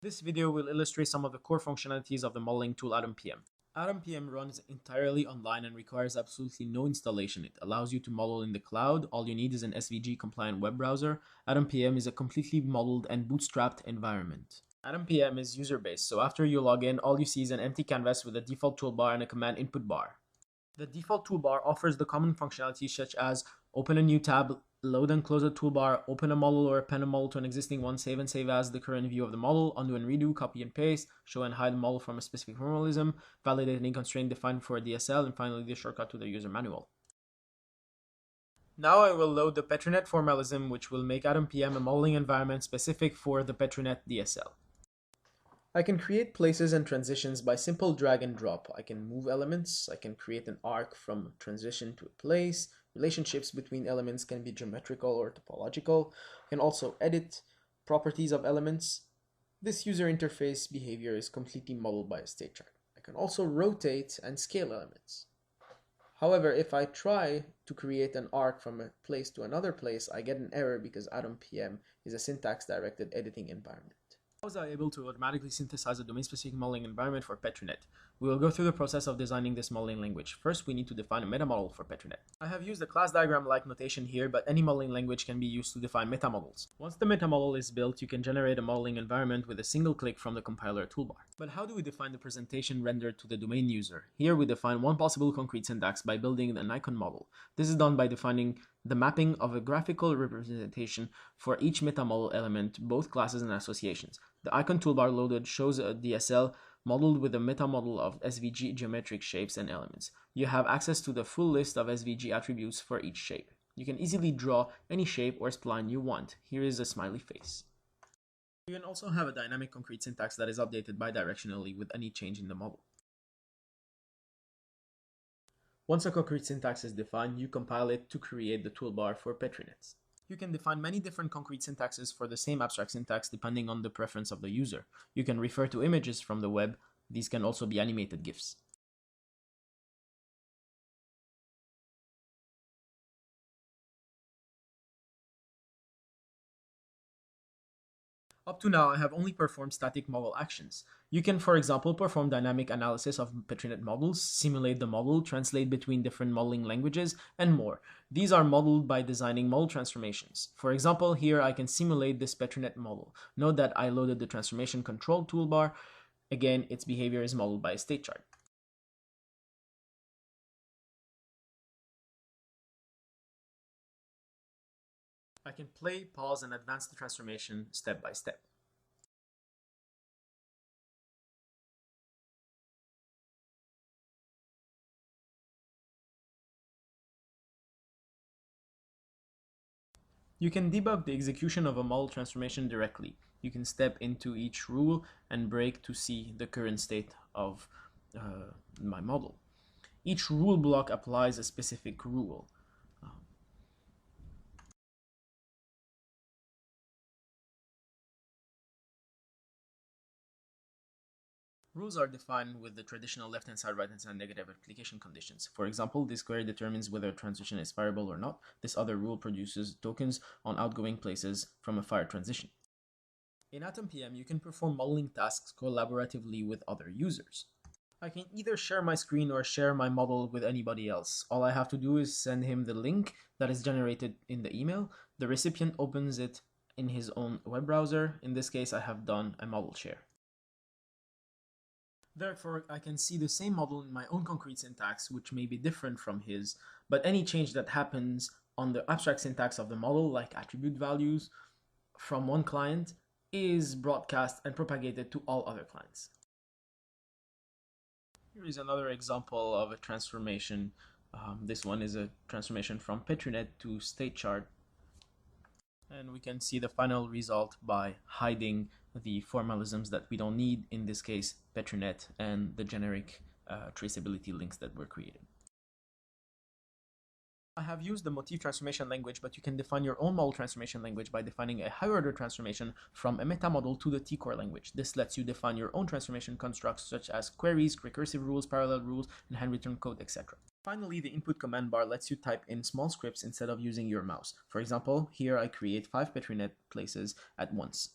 This video will illustrate some of the core functionalities of the modeling tool AToMPM. AToMPM runs entirely online and requires absolutely no installation. It allows you to model in the cloud. All you need is an SVG-compliant web browser. AToMPM is a completely modeled and bootstrapped environment. AToMPM is user-based, so after you log in, all you see is an empty canvas with a default toolbar and a command input bar. The default toolbar offers the common functionalities such as open a new tab, load and close a toolbar, open a model or append a model to an existing one, save and save as the current view of the model, undo and redo, copy and paste, show and hide the model from a specific formalism, validate any constraint defined for a DSL, and finally the shortcut to the user manual. Now I will load the Petrinet formalism, which will make AToMPM a modeling environment specific for the Petrinet DSL. I can create places and transitions by simple drag and drop. I can move elements, I can create an arc from transition to a place. Relationships between elements can be geometrical or topological. I can also edit properties of elements. This user interface behavior is completely modeled by a state chart. I can also rotate and scale elements. However, if I try to create an arc from a place to another place, I get an error because AToMPM is a syntax-directed editing environment. How was I able to automatically synthesize a domain-specific modeling environment for Petrinet? We will go through the process of designing this modeling language. First, we need to define a meta model for Petrinet. I have used a class diagram-like notation here, but any modeling language can be used to define meta models. Once the meta model is built, you can generate a modeling environment with a single click from the compiler toolbar. But how do we define the presentation rendered to the domain user? Here we define one possible concrete syntax by building an icon model. This is done by defining the mapping of a graphical representation for each meta model element, both classes and associations. The icon toolbar loaded shows a DSL modeled with a meta model of SVG geometric shapes and elements. You have access to the full list of SVG attributes for each shape. You can easily draw any shape or spline you want. Here is a smiley face. You can also have a dynamic concrete syntax that is updated bidirectionally with any change in the model. Once a concrete syntax is defined, you compile it to create the toolbar for Petrinets. You can define many different concrete syntaxes for the same abstract syntax depending on the preference of the user. You can refer to images from the web. These can also be animated GIFs. Up to now, I have only performed static model actions. You can, for example, perform dynamic analysis of Petrinet models, simulate the model, translate between different modeling languages, and more. These are modeled by designing model transformations. For example, here I can simulate this Petrinet model. Note that I loaded the transformation control toolbar. Again, its behavior is modeled by a state chart. I can play, pause, and advance the transformation step by step. You can debug the execution of a model transformation directly. You can step into each rule and break to see the current state of my model. Each rule block applies a specific rule. Rules are defined with the traditional left-hand side, right-hand side negative application conditions. For example, this query determines whether a transition is fireable or not. This other rule produces tokens on outgoing places from a fire transition. In AToMPM, you can perform modeling tasks collaboratively with other users. I can either share my screen or share my model with anybody else. All I have to do is send him the link that is generated in the email. The recipient opens it in his own web browser. In this case, I have done a model share. Therefore, I can see the same model in my own concrete syntax, which may be different from his, but any change that happens on the abstract syntax of the model, like attribute values, from one client, is broadcast and propagated to all other clients. Here is another example of a transformation. This one is a transformation from Petrinet to state chart. And we can see the final result by hiding the formalisms that we don't need, in this case Petrinet and the generic traceability links that were created. I have used the motif transformation language, but you can define your own model transformation language by defining a higher order transformation from a meta model to the T-core language. This lets you define your own transformation constructs such as queries, recursive rules, parallel rules, and handwritten code, etc. Finally, the input command bar lets you type in small scripts instead of using your mouse. For example, here I create 5 Petrinet places at once.